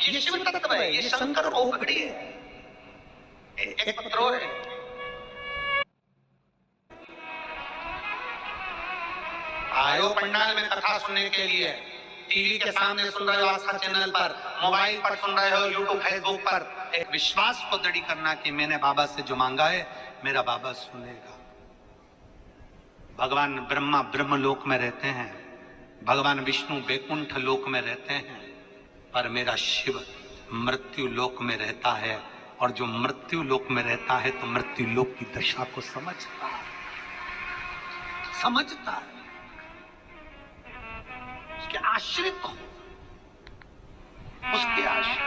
ये शिव तत्व है, ये शंकर ओघड़ी है। एक पत्र और है, आयो पंडाल में कथा सुनने के लिए, टीवी के सामने सुन रहे हो, आस्था चैनल पर, मोबाइल पर सुन रहे हो, यूट्यूब फेसबुक पर, एक विश्वास को दृढ़ करना कि मैंने बाबा से जो मांगा है मेरा बाबा सुनेगा। भगवान ब्रह्मा ब्रह्म लोक में रहते हैं, भगवान विष्णु वैकुंठ लोक में रहते हैं, पर मेरा शिव मृत्यु लोक में रहता है। और जो मृत्यु लोक में रहता है तो मृत्यु लोक की दशा को समझता है, उसके आश्रित हो, उसके आश्रित।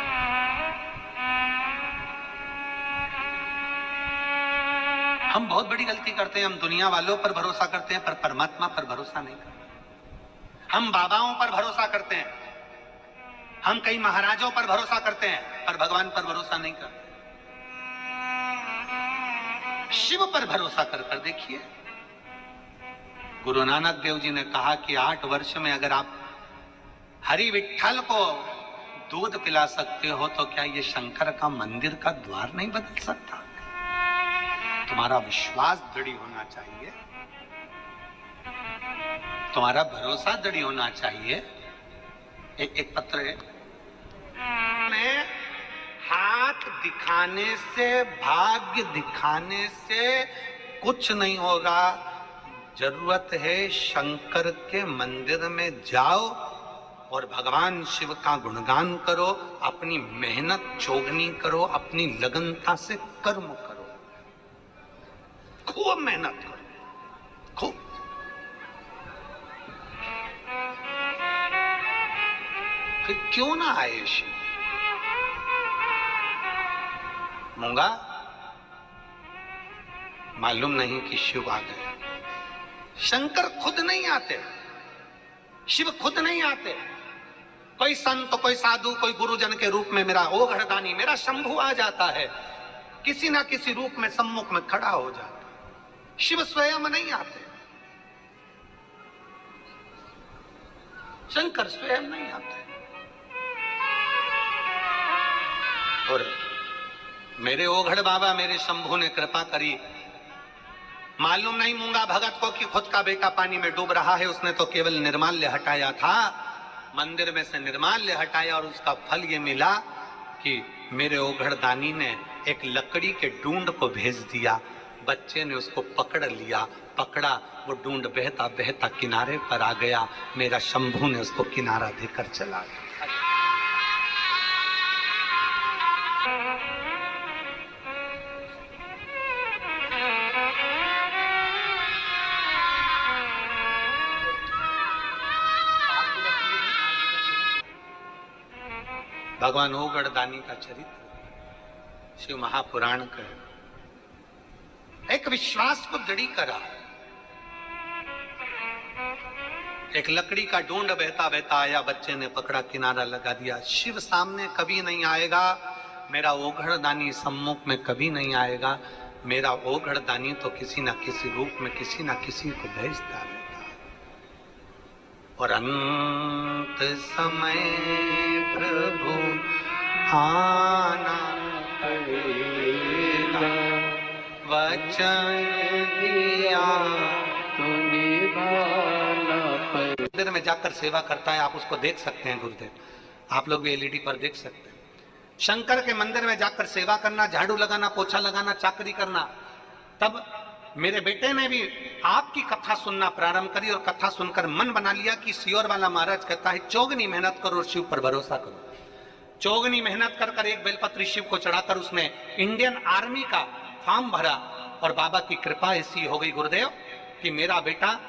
हम बहुत बड़ी गलती करते हैं, हम दुनिया वालों पर भरोसा करते हैं पर परमात्मा पर भरोसा नहीं करते। हम बाबाओं पर भरोसा करते हैं, हम कई महाराजों पर भरोसा करते हैं पर भगवान पर भरोसा नहीं करते। शिव पर भरोसा कर कर देखिए। गुरु नानक देव जी ने कहा कि 8 वर्ष में अगर आप हरि विठ्ठल को दूध पिला सकते हो तो क्या ये शंकर का मंदिर का द्वार नहीं बदल सकता? तुम्हारा विश्वास दृढ़ होना चाहिए, तुम्हारा भरोसा दृढ़ होना चाहिए। एक पत्र है, मैं हाथ दिखाने से, भाग्य दिखाने से कुछ नहीं होगा। जरूरत है शंकर के मंदिर में जाओ और भगवान शिव का गुणगान करो, अपनी मेहनत चौगनी करो, अपनी लगनता से कर्म करो, खूब मेहनत करो, खूब। फिर क्यों ना आए शिव? मूंगा मालूम नहीं कि शिव आ गए। शंकर खुद नहीं आते, शिव खुद नहीं आते। कोई संत, कोई साधु, कोई गुरुजन के रूप में मेरा ओघड़दानी, मेरा शंभु आ जाता है, किसी ना किसी रूप में सम्मुख में खड़ा हो जाता है। शिव स्वयं नहीं आते, शंकर स्वयं नहीं आते। और मेरे ओघड़ बाबा, मेरे शंभू ने कृपा करी। मालूम नहीं मूंगा भगत को कि खुद का बेटा पानी में डूब रहा है, उसने तो केवल निर्माल्य हटाया था, मंदिर में से निर्माल्य हटाया और उसका फल ये मिला कि मेरे ओघड़दानी ने एक लकड़ी के डूंड को भेज दिया। बच्चे ने उसको पकड़ लिया, पकड़ा, वो डूंड बहता बहता किनारे पर आ गया। मेरा शंभू ने उसको किनारा देकर चला गया। भगवान ओघड़दानी का चरित्र शिव महापुराण का एक विश्वास को दृढ़ करा। एक लकड़ी का डूंड बहता बहता आया, बच्चे ने पकड़ा, किनारा लगा दिया। शिव सामने कभी नहीं आएगा, मेरा ओघड़दानी सम्मुख में कभी नहीं आएगा। मेरा ओघड़दानी तो किसी ना किसी रूप में किसी ना किसी को भेजता रहता। और अंत समय प्रभु आना पड़ेगा, वचन दिया तो निभाना पड़ेगा। मंदिर में जाकर सेवा करता है, आप उसको देख सकते हैं गुरुदेव, आप लोग भी एलईडी पर देख सकते हैं। शंकर के मंदिर में जाकर सेवा करना, झाड़ू लगाना, पोछा लगाना, चाकरी करना। तब मेरे बेटे ने भी आपकी कथा सुनना प्रारंभ करी और कथा सुनकर मन बना लिया कि सियोर वाला महाराज कहता है चौगनी मेहनत करो और शिव पर भरोसा करो। चौगनी मेहनत कर कर एक बेलपत्री शिव को चढ़ाकर उसने इंडियन आर्मी का फॉर्म भरा और बाबा की कृपा ऐसी हो गई गुरुदेव कि मेरा बेटा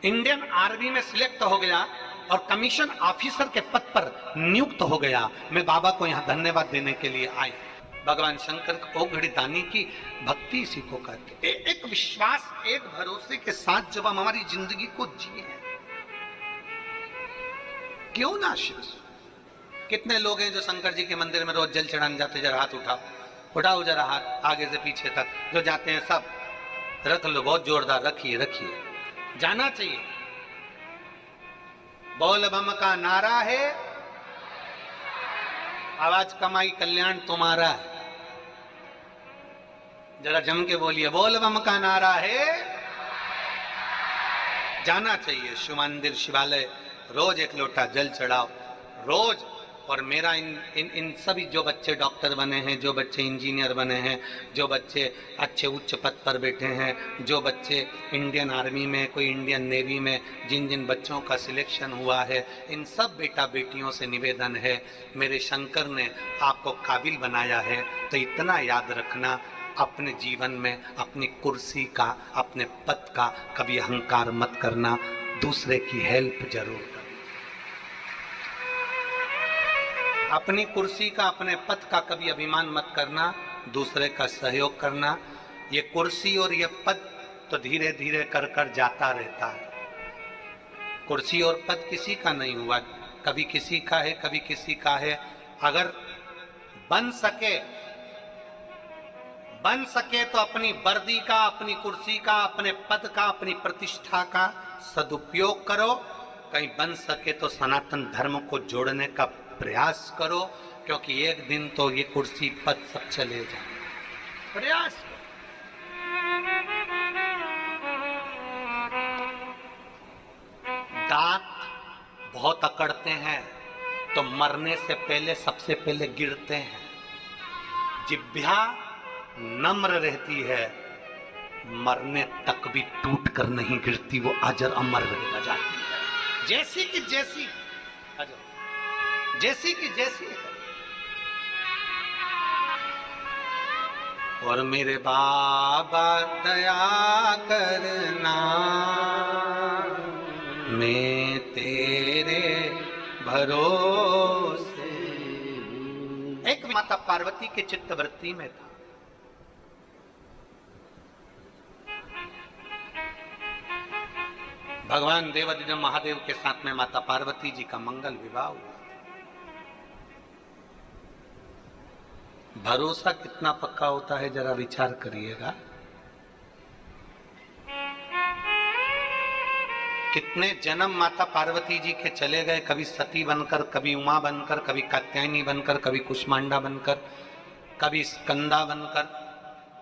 इंडियन आर्मी में सिलेक्ट हो गया और कमीशन ऑफिसर के पद पर नियुक्त हो गया। मैं बाबा को यहाँ धन्यवाद देने के लिए आई। भगवान शंकर ओघड़दानी की भक्ति इसी को कहते। एक विश्वास, एक भरोसे के साथ जब हम हमारी जिंदगी को जिए, क्यों ना शिव। कितने लोग हैं जो शंकर जी के मंदिर में रोज जल चढ़ाने जाते? जरा हाथ उठाओ जरा हाथ, आगे से पीछे तक जो जाते हैं सब रख लो, बहुत जोरदार रखिए रखिए, जाना चाहिए। बोल बम का नारा है, आवाज कमाई कल्याण तुम्हारा है। जरा जम के बोलिए, बोल बम का नारा है। जाना चाहिए शिव मंदिर शिवालय, रोज एक लोटा जल चढ़ाओ रोज। और मेरा इन सभी जो बच्चे डॉक्टर बने हैं, जो बच्चे इंजीनियर बने हैं, जो बच्चे अच्छे उच्च पद पर बैठे हैं, जो बच्चे इंडियन आर्मी में, कोई इंडियन नेवी में, जिन जिन बच्चों का सिलेक्शन हुआ है, इन सब बेटा बेटियों से निवेदन है, मेरे शंकर ने आपको काबिल बनाया है तो इतना याद रखना, अपने जीवन में अपनी कुर्सी का, अपने पद का कभी अहंकार मत करना, दूसरे की हेल्प जरूर करना। अपनी कुर्सी का, अपने पद का कभी अभिमान मत करना, दूसरे का सहयोग करना। ये कुर्सी और ये पद तो धीरे धीरे कर कर जाता रहता है। कुर्सी और पद किसी का नहीं हुआ, कभी किसी का है, कभी किसी का है। अगर बन सके तो अपनी वर्दी का, अपनी कुर्सी का, अपने पद का, अपनी प्रतिष्ठा का सदुपयोग करो। कहीं बन सके तो सनातन धर्म को जोड़ने का प्रयास करो, क्योंकि एक दिन तो ये कुर्सी पद सब चले जाए। प्रयास करो। दांत बहुत अकड़ते हैं तो मरने से पहले सबसे पहले गिरते हैं। जिह्वा नम्र रहती है, मरने तक भी टूट कर नहीं गिरती, वो अजर अमर रह जाती है। जैसी की जैसी है। और मेरे बाबा दया करना, मैं तेरे भरोसे। एक माता पार्वती के चित्तवृत्ति में था, भगवान देवाधिदेव महादेव के साथ में माता पार्वती जी का मंगल विवाह हुआ। भरोसा कितना पक्का होता है जरा विचार करिएगा। कितने जन्म माता पार्वती जी के चले गए, कभी सती बनकर, कभी उमा बनकर, कभी कात्यायनी बनकर, कभी कुष्मांडा बनकर, कभी स्कंदा बनकर,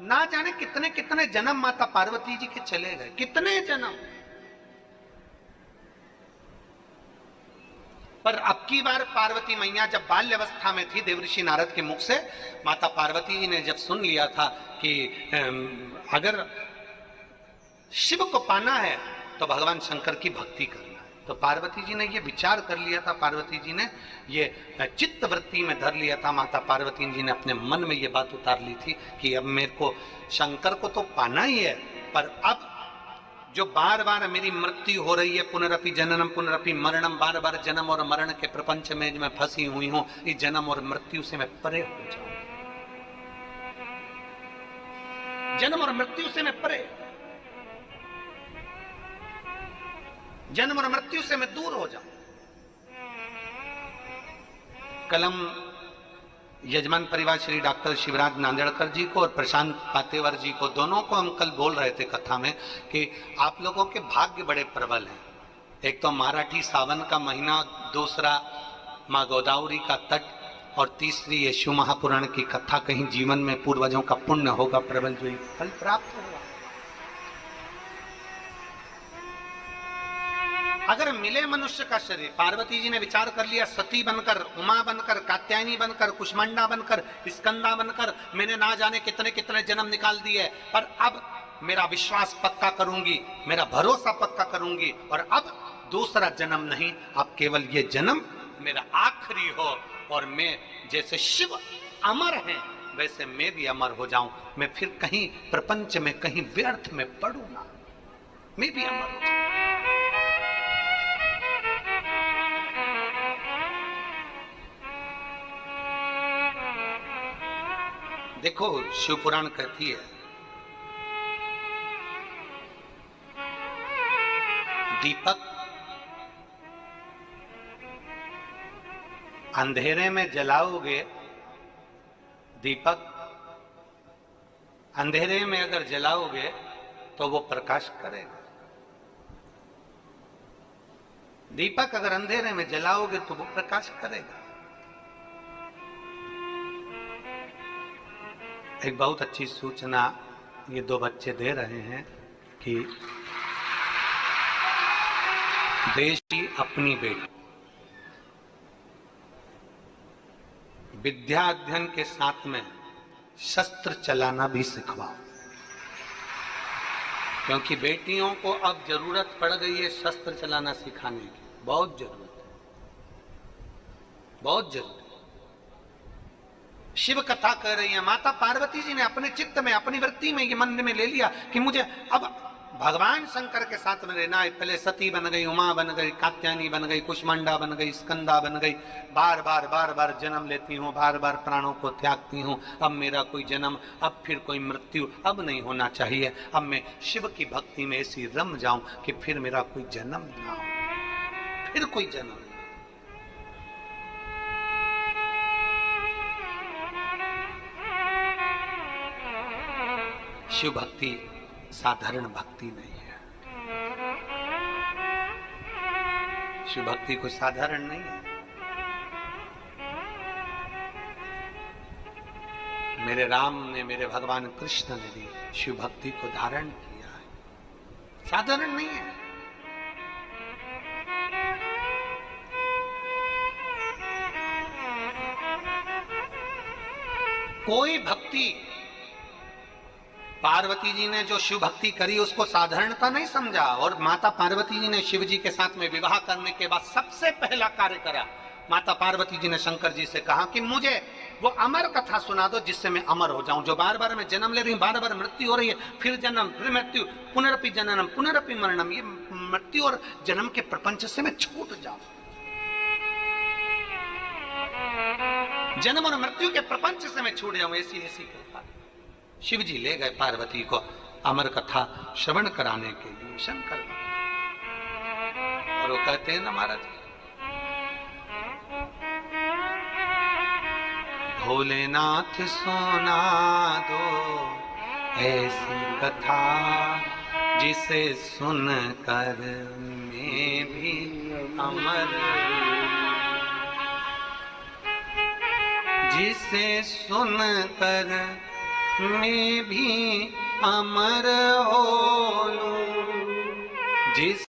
ना जाने कितने कितने जन्म माता पार्वती जी के चले गए, कितने जन्म। पर अब की बार पार्वती मैया जब बाल्यावस्था में थी, देवऋषि नारद के मुख से माता पार्वती जी ने जब सुन लिया था कि अगर शिव को पाना है तो भगवान शंकर की भक्ति करना है, तो पार्वती जी ने ये विचार कर लिया था, पार्वती जी ने ये चित्त वृत्ति में धर लिया था, माता पार्वती जी ने अपने मन में ये बात उतार ली थी कि अब मेरे को शंकर को तो पाना ही है, पर अब जो बार बार मेरी मृत्यु हो रही है, पुनरपि जननम पुनरपि मरणम, बार बार जन्म और मरण के प्रपंच में मैं फंसी हुई हूं, इस जन्म और मृत्यु से मैं परे हो जाऊं, जन्म और मृत्यु से मैं परे, जन्म और मृत्यु से मैं दूर हो जाऊं। कलम यजमान परिवार श्री डॉक्टर शिवराज नांदेड़कर जी को और प्रशांत पातेवर जी को, दोनों को हम कल बोल रहे थे कथा में कि आप लोगों के भाग्य बड़े प्रबल हैं। एक तो मराठी सावन का महीना, दूसरा माँ गोदावरी का तट, और तीसरी यशु महापुराण की कथा। कहीं जीवन में पूर्वजों का पुण्य होगा प्रबल, जो फल प्राप्त होगा। अगर मिले मनुष्य का शरीर, पार्वती जी ने विचार कर लिया, सती बनकर, उमा बनकर, कात्यायनी बनकर, कुष्मांडा बनकर, स्कंदा बनकर मैंने ना जाने कितने कितने जन्म निकाल दिए, पर अब मेरा विश्वास पक्का करूंगी, मेरा भरोसा पक्का करूंगी, और अब दूसरा जन्म नहीं, अब केवल ये जन्म मेरा आखिरी हो, और मैं जैसे शिव अमर हैं वैसे मैं भी अमर हो जाऊं, मैं फिर कहीं प्रपंच में कहीं व्यर्थ में पड़ू ना, मैं भी अमर हो जाऊं। देखो शिव पुराण कहती है, दीपक अंधेरे में जलाओगे, दीपक अंधेरे में अगर जलाओगे तो वो प्रकाश करेगा। दीपक अगर अंधेरे में जलाओगे तो वो प्रकाश करेगा। एक बहुत अच्छी सूचना ये दो बच्चे दे रहे हैं कि देश की अपनी बेटी विद्या अध्ययन के साथ में शस्त्र चलाना भी सिखवाओ, क्योंकि बेटियों को अब जरूरत पड़ गई है शस्त्र चलाना सिखाने की। बहुत जरूरत है, बहुत जरूरत है। शिव कथा कह रही है, माता पार्वती जी ने अपने चित्त में, अपनी वृत्ति में, ये मन में ले लिया कि मुझे अब भगवान शंकर के साथ में रहना है। पहले सती बन गई, उमा बन गई, कात्यायनी बन गई, कुष्मांडा बन गई, स्कंदा बन गई, बार बार जन्म लेती हूँ, बार बार प्राणों को त्यागती हूँ। अब मेरा कोई जन्म, अब फिर कोई मृत्यु अब नहीं होना चाहिए। अब मैं शिव की भक्ति में ऐसी रम जाऊं कि फिर मेरा कोई जन्म ना हो, फिर कोई जन्म। शिव भक्ति साधारण भक्ति नहीं है। शिव भक्ति कोई साधारण नहीं है। मेरे राम ने, मेरे भगवान कृष्ण ने भी शिव भक्ति को धारण किया है, साधारण नहीं है। कोई भक्ति, पार्वती जी ने जो शिव भक्ति करी उसको साधारणता नहीं समझा। और माता पार्वती जी ने शिव जी के साथ में विवाह करने के बाद सबसे पहला कार्य करा, माता पार्वती जी ने शंकर जी से कहा कि मुझे वो अमर कथा सुना दो जिससे मैं अमर हो जाऊं। जो बार बार मैं जन्म ले रही हूं, बार बार मृत्यु हो रही है, फिर जन्म, फिर मृत्यु, पुनरपि जननम पुनरपि मरणम, ये मृत्यु और जन्म के प्रपंच से मैं छूट जाऊं, जन्म और मृत्यु के प्रपंच से मैं छूट जाऊं। ऐसी ऐसी कृपा शिव जी ले गए पार्वती को अमर कथा श्रवण कराने के लिए शंकर। और वो कहते हैं ना महाराज, भोलेनाथ सुना दो ऐसी कथा जिसे सुनकर मैं भी अमर, जिसे सुनकर मैं भी अमर हो लूं, जिस